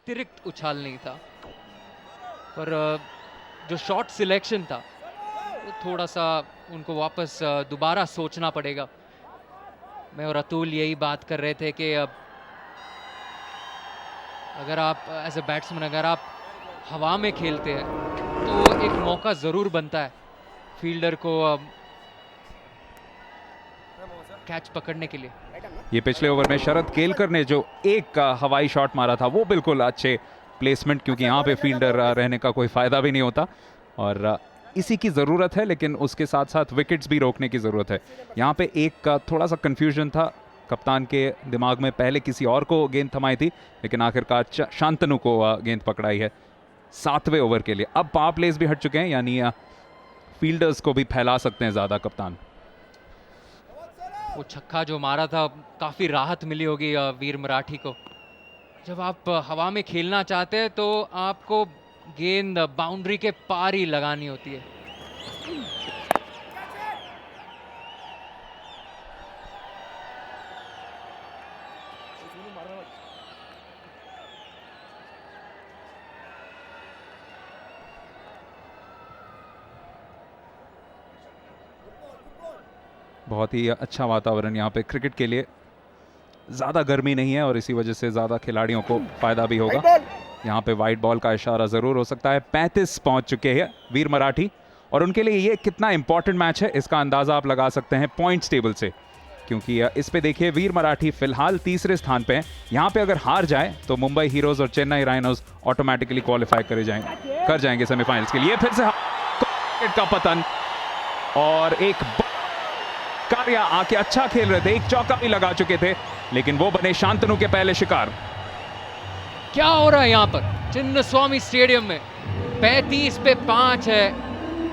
अतिरिक्त उछाल नहीं था, पर जो शॉट सिलेक्शन था वो थोड़ा सा उनको वापस दोबारा सोचना पड़ेगा। मैं और अतुल यही बात कर रहे थे कि अगर आप एज अ बैट्समैन अगर आप हवा में खेलते हैं तो एक मौका ज़रूर बनता है फील्डर को कैच पकड़ने के लिए। ये पिछले ओवर में शरद केलकर ने जो एक हवाई शॉट मारा था वो बिल्कुल अच्छे प्लेसमेंट, क्योंकि यहाँ पे फील्डर रहने का कोई फायदा भी नहीं होता और इसी की ज़रूरत है, लेकिन उसके साथ साथ विकेट्स भी रोकने की ज़रूरत है। यहाँ पे एक थोड़ा सा कंफ्यूजन था कप्तान के दिमाग में, पहले किसी और को गेंद थमाई थी लेकिन आखिरकार शांतनु को गेंद पकड़ाई है 7वें ओवर के लिए। अब पावर प्लेस भी हट चुके हैं, यानी फील्डर्स को भी फैला सकते हैं ज़्यादा कप्तान। वो छक्का जो मारा था काफ़ी राहत मिली होगी वीर मराठी को। जब आप हवा में खेलना चाहते हैं तो आपको गेंद बाउंड्री के पार ही लगानी होती है। बहुत ही अच्छा वातावरण यहाँ पे क्रिकेट के लिए, ज़्यादा गर्मी नहीं है और इसी वजह से ज़्यादा खिलाड़ियों को फ़ायदा भी होगा। यहाँ पे वाइट बॉल का इशारा ज़रूर हो सकता है। 35 पहुँच चुके हैं वीर मराठी और उनके लिए ये कितना इंपॉर्टेंट मैच है इसका अंदाज़ा आप लगा सकते हैं पॉइंट्स टेबल से, क्योंकि इस पे देखिए वीर मराठी फिलहाल तीसरे स्थान पे हैं। यहाँ पे अगर हार जाए तो मुंबई हीरोज और चेन्नई राइनोज ऑटोमेटिकली क्वालिफाई कर जाएंगे सेमीफाइनल्स के लिए। फिर से विकेट का पतन और एक कार्या आके अच्छा खेल रहे थे, एक चौका भी लगा चुके थे लेकिन वो बने शांतनु के पहले शिकार। क्या हो रहा है यहाँ पर चिन्नस्वामी स्टेडियम में? 35 पे 5 है।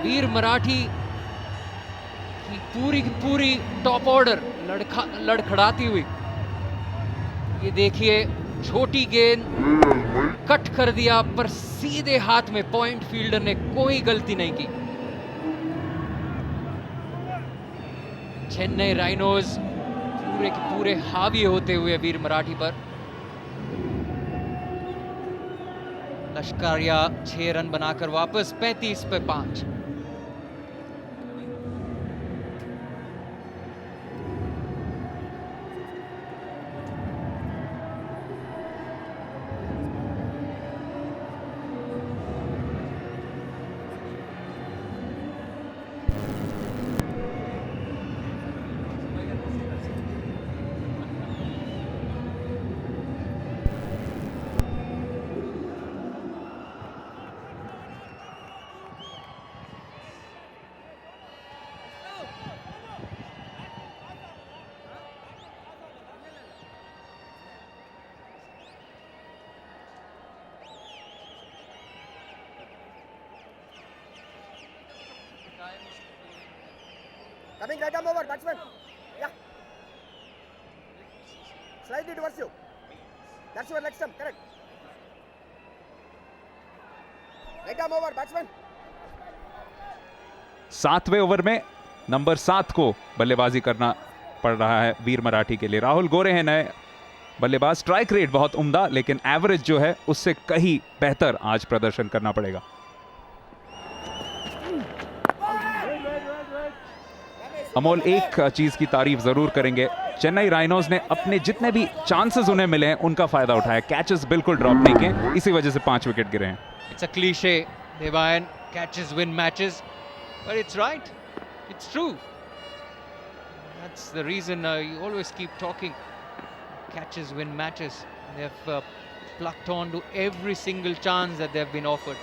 वीर मराठी की पूरी टॉप ऑर्डर लड़खड़ाती हुई। ये देखिए छोटी गेंद कट कर दिया पर सीधे हाथ में, पॉइंट फील्डर ने कोई गलती नहीं की। चेन्नई राइनोज पूरे के पूरे हावी होते हुए वीर मराठी पर। लश्करिया 6 रन बनाकर वापस 35 पे 5। Coming right arm over, batsman. Yeah. Slightly towards you. That's your leg stump, correct. Right arm over, batsman. 7वें ओवर में नंबर 7 को बल्लेबाजी करना पड़ रहा है वीर मराठी के लिए। राहुल गोरे हैं नए बल्लेबाज। स्ट्राइक रेट बहुत उम्दा, लेकिन एवरेज जो है उससे कहीं बेहतर आज प्रदर्शन करना पड़ेगा। अमोल एक चीज की तारीफ जरूर करेंगे, चेन्नई राइनोज ने अपने जितने भी चांसेस उन्हें मिले हैं उनका फायदा उठाया, कैचेस बिल्कुल ड्रॉप नहीं किए, इसी वजह से 5 विकेट गिरे हैं। It's a cliche, Devayan, catches win matches, but it's right, it's true. That's the reason you always keep talking. Catches win matches. They've plucked on to every single chance that they've been offered.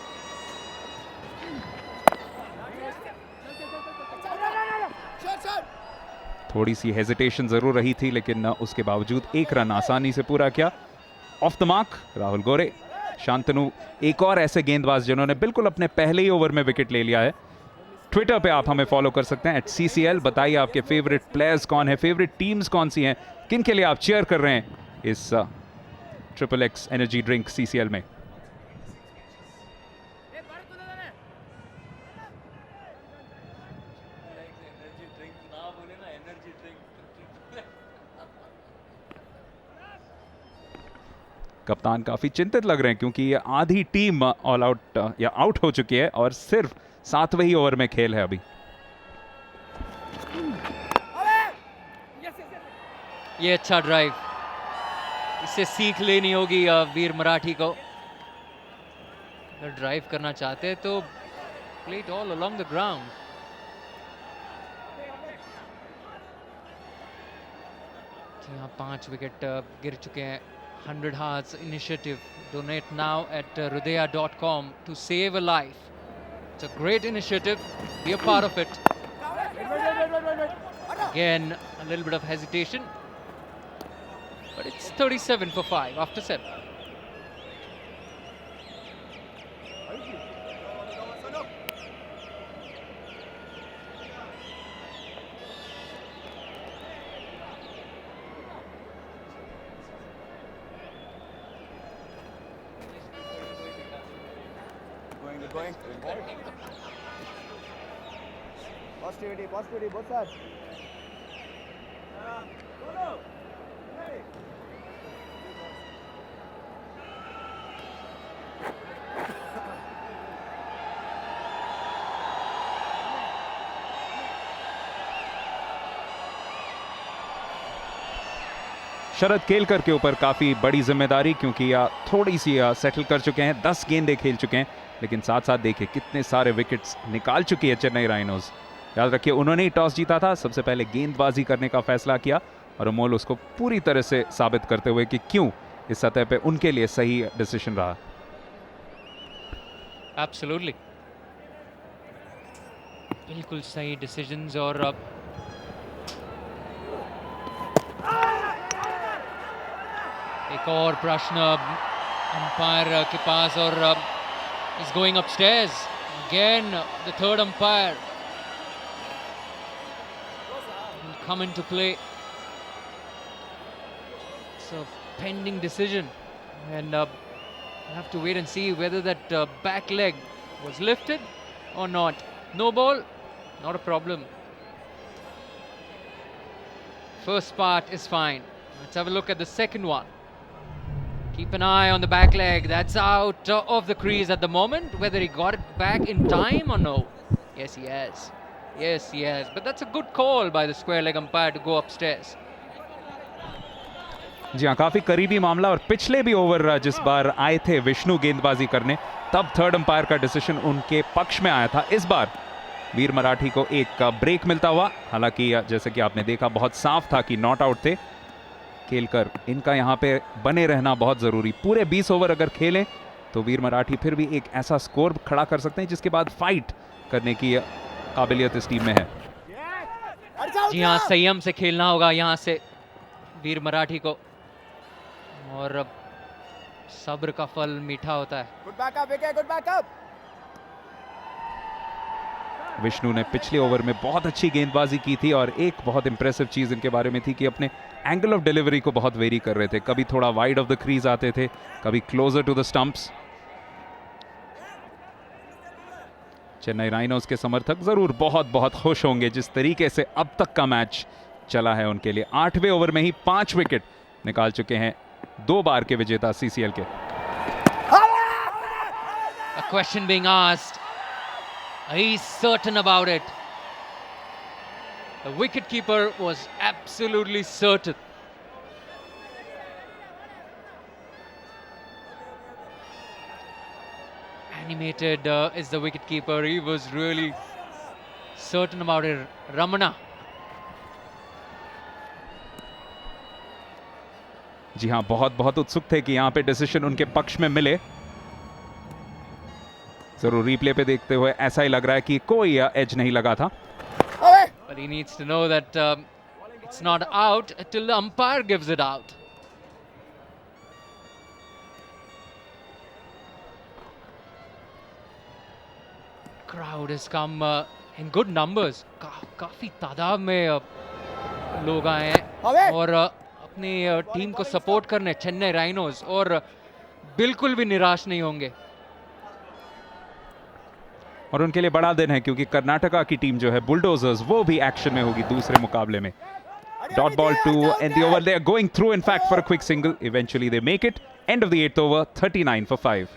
थोड़ी सी hesitation जरूर रही थी, लेकिन उसके बावजूद एक run आसानी से पूरा किया। ऑफ द मार्क राहुल गोरे। शांतनु एक और ऐसे गेंदबाज जिन्होंने बिल्कुल अपने पहले ही ओवर में विकेट ले लिया है। ट्विटर पे आप हमें फॉलो कर सकते हैं @CCL। बताइए आपके फेवरेट प्लेयर्स कौन है, फेवरेट टीम्स कौन सी हैं, किन के लिए आप चीयर कर रहे हैं इस XXX एनर्जी ड्रिंक CCL में। कप्तान काफी चिंतित लग रहे हैं क्योंकि ये आधी टीम ऑल आउट या आउट हो चुकी है और सिर्फ 7वें ही ओवर में खेल है अभी। ये अच्छा ड्राइव, इससे सीख लेनी होगी वीर मराठी को। अगर ड्राइव करना चाहते हैं तो play it all along the ground. यहाँ 5 विकेट गिर चुके हैं। 100 Hearts initiative. Donate now at hridaya.com to save a life. It's a great initiative. Be a part of it. Again, a little bit of hesitation. But it's 37 for 5 after 7. Going. Positivity, both sides. Sharad Kelkar के ऊपर काफी बड़ी जिम्मेदारी, क्योंकि थोड़ी सी settle कर चुके हैं। 10 गेंदें खेल चुके हैं, लेकिन साथ साथ देखिए कितने सारे विकेट्स निकाल चुकी है चेन्नई राइनोज। याद रखिए, उन्होंने ही टॉस जीता था, सबसे पहले गेंदबाजी करने का फैसला किया और अमोल उसको पूरी तरह से साबित करते हुए कि क्यों इस सतह पे उनके लिए सही डिसीजन रहा। Absolutely. बिल्कुल सही डिसीजंस। और एक और प्रश्न अंपायर के पास और is going upstairs. Again, the third umpire will come into play. So pending decision, and we'll have to wait and see whether that back leg was lifted or not. No ball, not a problem. First part is fine. Let's have a look at the second one. Keep an eye on the back leg. That's out of the crease at the moment. Whether he got it back in time or no. Yes, he has. Yes, he has. But that's a good call by the square leg umpire to go upstairs. जी हाँ, काफी करीबी मामला। और पिछले भी over जिस बार आए थे विष्णु गेंदबाजी करने, तब थर्ड अंपायर का डिसीजन उनके पक्ष में आया था। इस बार वीर मराठी को एक ब्रेक मिलता हुआ, हालांकि जैसे कि आपने देखा बहुत साफ था कि नॉट आउट थे। केलकर, इनका यहाँ पे बने रहना बहुत जरूरी। पूरे 20 ओवर अगर खेलें तो वीर मराठी फिर भी एक ऐसा स्कोर खड़ा कर सकते हैं जिसके बाद फाइट करने की काबिलियत इस टीम में है। जी हाँ, संयम से खेलना होगा यहाँ से वीर मराठी को, और सब्र का फल मीठा होता है। Good backup, Vicky, good backup. Vishnu ने पिछले ओवर में बहुत अच्छी गेंदबाजी की थी और एक बहुत इंप्रेसिव चीज इनके बारे में थी कि अपने एंगल ऑफ डिलीवरी को बहुत वेरी कर रहे थे। कभी थोड़ा वाइड ऑफ द क्रीज आते थे, कभी closer to the stumps. Chennai rhinos के समर्थक जरूर बहुत बहुत खुश होंगे जिस तरीके से अब तक का मैच चला है उनके लिए। 8वें ओवर में ही 5 विकेट निकाल चुके हैं 2 बार के विजेता सीसीएल के। A question being asked. He's certain about it. The wicketkeeper was absolutely certain. Animated is the wicketkeeper. He was really certain about it. Ramana. जी हाँ, बहुत बहुत उत्सुक थे कि यहाँ पे डिसीजन उनके पक्ष में मिले। जरूर रिप्ले पे देखते हुए ऐसा ही लग रहा है कि कोई एज नहीं लगा था। But he needs to know that it's not out till the umpire gives it out. Crowd has come in good numbers. काफी तादाद में लोग आए हैं और अपनी टीम को सपोर्ट करने चेन्नई राइनोज, और बिल्कुल भी निराश नहीं होंगे। और उनके लिए बड़ा दिन है क्योंकि कर्नाटका की टीम जो है बुलडोजर्स, वो भी एक्शन में होगी दूसरे मुकाबले में। Dot ball to end the over, they are going through in fact for a quick single, eventually they make it End of the 8th over, 39 for 5.